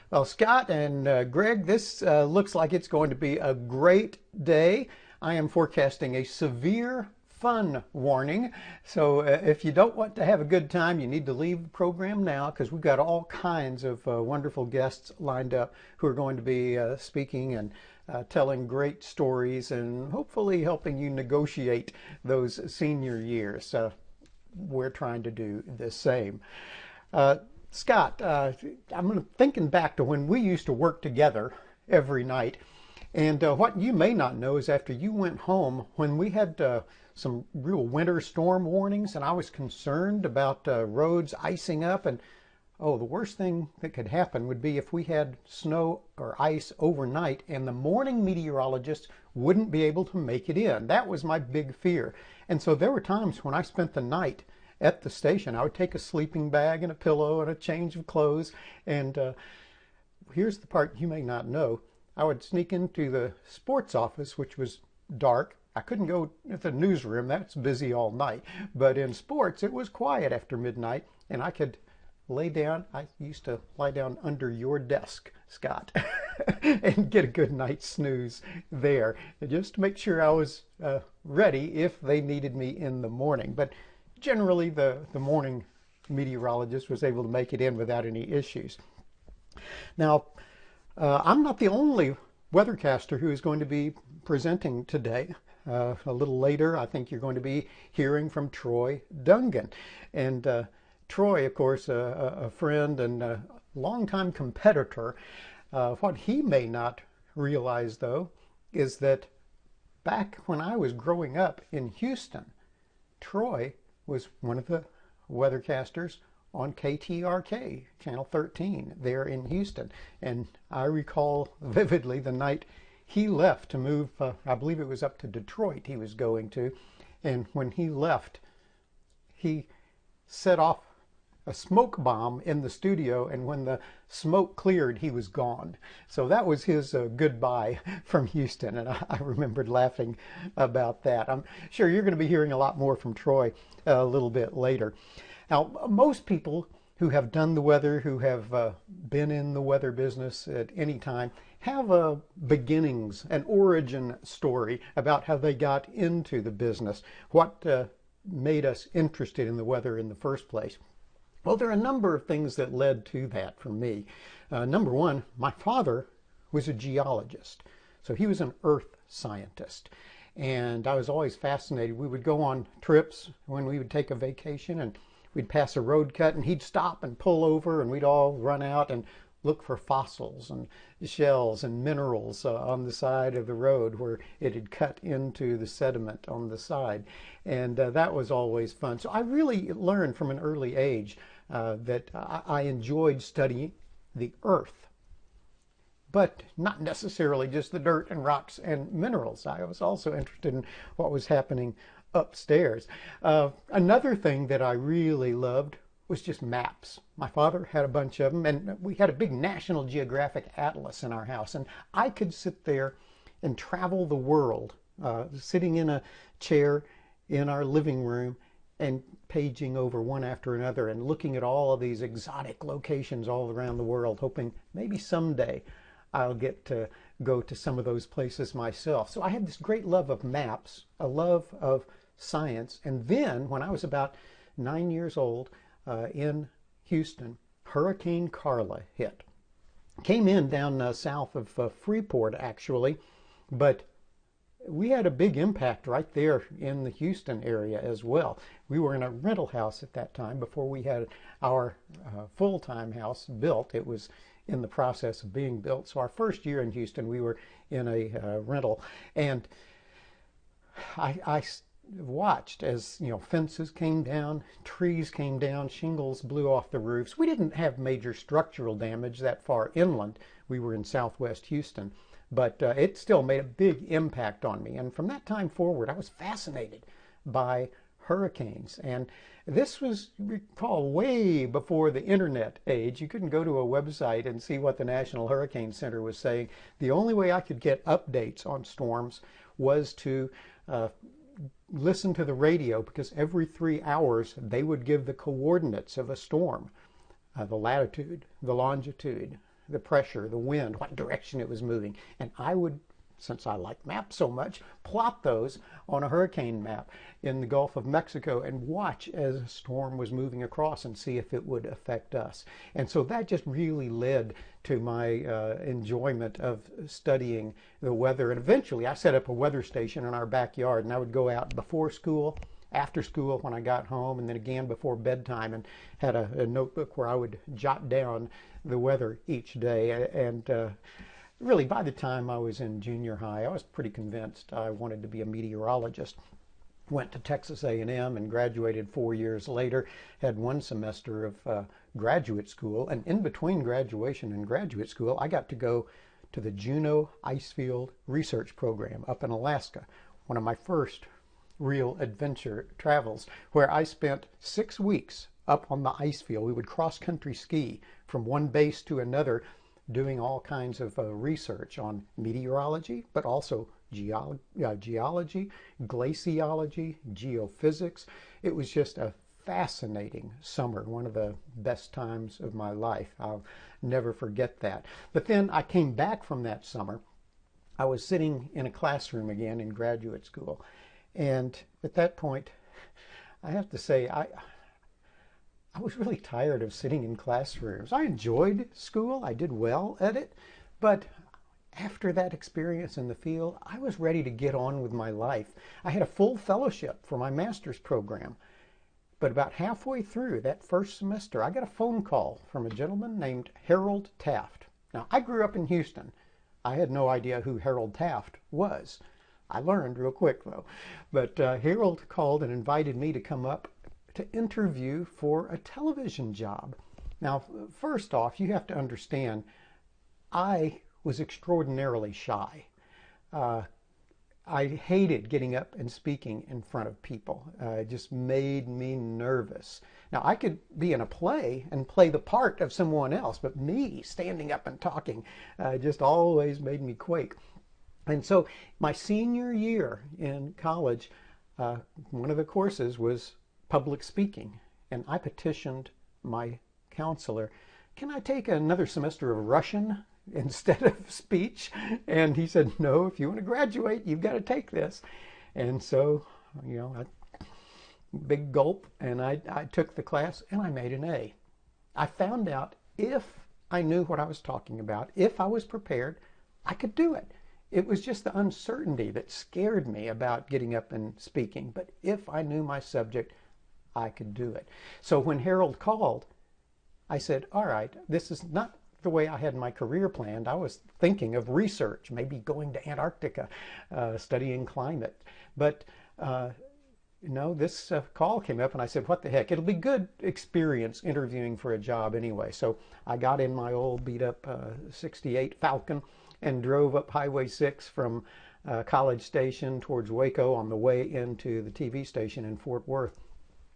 Well, Scott and Greg, this looks like it's going to be a great day. I am forecasting a severe fun warning. So if you don't want to have a good time, you need to leave the program now because we've got all kinds of wonderful guests lined up who are going to be speaking and telling great stories and hopefully helping you negotiate those senior years. We're trying to do the same. Uh, Scott, I'm thinking back to when we used to work together every night. And what you may not know is after you went home, when we had some real winter storm warnings, and I was concerned about roads icing up, and oh, the worst thing that could happen would be if we had snow or ice overnight and the morning meteorologist wouldn't be able to make it in. That was my big fear. And so there were times when I spent the night at the station. I would take a sleeping bag and a pillow and a change of clothes. And here's the part you may not know. I would sneak into the sports office, which was dark. I couldn't go to the newsroom. That's busy all night. But in sports, it was quiet after midnight, and I could lay down. I used to lie down under your desk, Scott, and get a good night's snooze there, just to make sure I was ready if they needed me in the morning. But generally, the morning meteorologist was able to make it in without any issues. Now, I'm not the only weathercaster who is going to be presenting today. A little later, I think you're going to be hearing from Troy Dungan. And Troy, of course, a friend and a longtime competitor. What he may not realize, though, is that back when I was growing up in Houston, Troy was one of the weathercasters on KTRK, Channel 13, there in Houston. And I recall vividly the night he left to move, I believe it was up to Detroit he was going to. And when he left, he set off a smoke bomb in the studio, and when the smoke cleared, he was gone. So that was his goodbye from Houston, and I remembered laughing about that. I'm sure you're going to be hearing a lot more from Troy a little bit later. Now, most people who have done the weather, who have been in the weather business at any time, have a beginnings, an origin story about how they got into the business, what made us interested in the weather in the first place. Well, there are a number of things that led to that for me. Number one, my father was a geologist, so he was an earth scientist. And I was always fascinated. We would go on trips when we would take a vacation, and we'd pass a road cut, and he'd stop and pull over, and we'd all run out and look for fossils and shells and minerals on the side of the road where it had cut into the sediment on the side. And that was always fun. So I really learned from an early age that I enjoyed studying the earth, but not necessarily just the dirt and rocks and minerals. I was also interested in what was happening upstairs. Another thing that I really loved was just maps. My father had a bunch of them, and we had a big National Geographic atlas in our house, and I could sit there and travel the world, sitting in a chair in our living room and paging over one after another and looking at all of these exotic locations all around the world, hoping maybe someday I'll get to go to some of those places myself. So I had this great love of maps, a love of science. And then when I was about 9 years old in Houston, Hurricane Carla hit. Came in down south of Freeport, actually, but we had a big impact right there in the Houston area as well. We were in a rental house at that time before we had our full-time house built. It was in the process of being built. So our first year in Houston, we were in a rental. And I watched as, fences came down, trees came down, shingles blew off the roofs. We didn't have major structural damage that far inland. We were in southwest Houston. But it still made a big impact on me. And from that time forward, I was fascinated by hurricanes. And this was, recall, way before the internet age. You couldn't go to a website and see what the National Hurricane Center was saying. The only way I could get updates on storms was to listen to the radio, because every 3 hours they would give the coordinates of a storm, the latitude, the longitude, the pressure, the wind, what direction it was moving. And I would, since I like maps so much, plot those on a hurricane map in the Gulf of Mexico and watch as a storm was moving across and see if it would affect us. And so that just really led to my enjoyment of studying the weather. And eventually I set up a weather station in our backyard, and I would go out before school, after school when I got home, and then again before bedtime, and had a notebook where I would jot down the weather each day. And really, by the time I was in junior high, I was pretty convinced I wanted to be a meteorologist. Went to Texas A&M and graduated 4 years later. Had one semester of graduate school, and in between graduation and graduate school, I got to go to the Juneau Icefield Research Program up in Alaska. One of my first real adventure travels, where I spent 6 weeks up on the ice field. We would cross-country ski from one base to another, doing all kinds of research on meteorology, but also geology, glaciology, geophysics. It was just a fascinating summer, one of the best times of my life. I'll never forget that. But then I came back from that summer. I was sitting in a classroom again in graduate school. And at that point, I have to say, I was really tired of sitting in classrooms. I enjoyed school. I did well at it. But after that experience in the field, I was ready to get on with my life. I had a full fellowship for my master's program. But about halfway through that first semester, I got a phone call from a gentleman named Harold Taft. Now, I grew up in Houston. I had no idea who Harold Taft was. I learned real quick, though. But Harold called and invited me to come up to interview for a television job. Now, first off, you have to understand, I was extraordinarily shy. I hated getting up and speaking in front of people. It just made me nervous. Now, I could be in a play and play the part of someone else, but me standing up and talking just always made me quake. And so my senior year in college, one of the courses was public speaking. And I petitioned my counselor, can I take another semester of Russian instead of speech? And he said, no, if you want to graduate, you've got to take this. And so, big gulp, and I took the class and I made an A. I found out if I knew what I was talking about, if I was prepared, I could do it. It was just the uncertainty that scared me about getting up and speaking. But if I knew my subject, I could do it. So when Harold called, I said, all right, this is not the way I had my career planned. I was thinking of research, maybe going to Antarctica, studying climate. But this call came up and I said, what the heck? It'll be good experience interviewing for a job anyway. So I got in my old beat up 68 Falcon and drove up Highway 6 from College Station towards Waco on the way into the TV station in Fort Worth.